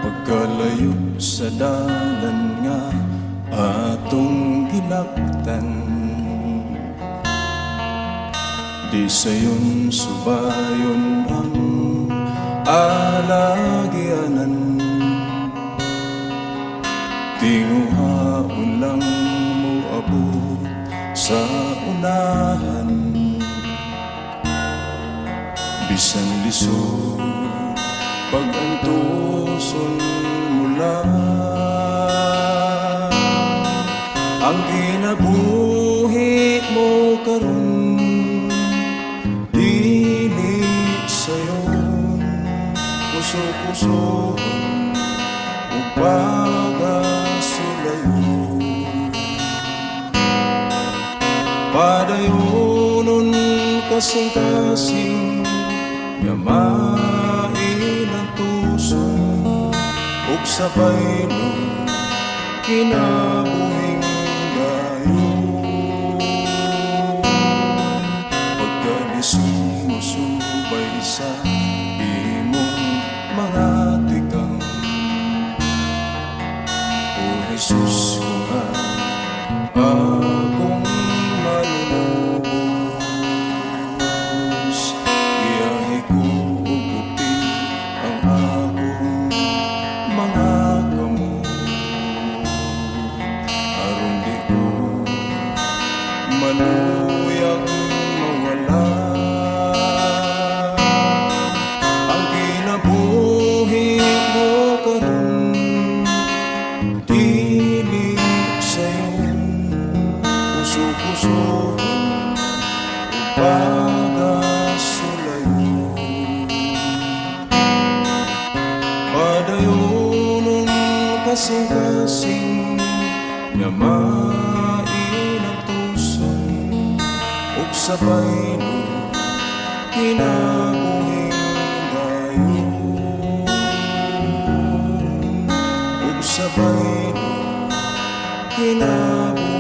Pagkalayo sa dalan nga atong ginaktan, di sayon subayon ang alagyanan. Tinguhaon lang mo abot sa unahan, bisan lisod pag-antuson mula. Ang kinabuhi mo karon dili sayon puso-puso ug pagasulayo. Padayonon kasing-kasing yamain ang tuson ug sabay no kinabuhing gayon. Pagkalisod mo subay sa imong mga tikang, O Jesus ko nga akong manunubos, iyahe ko uguti ang akong mga kamot, aron di ko maluyang mawala. Ang kinabuhi mo karon dili sayon puso-puso ug pagasulayo. Padayonon kasing-kasing yamain ang tuson ug sabay no kinabuhing gayon. Ug sabay no kinabuhing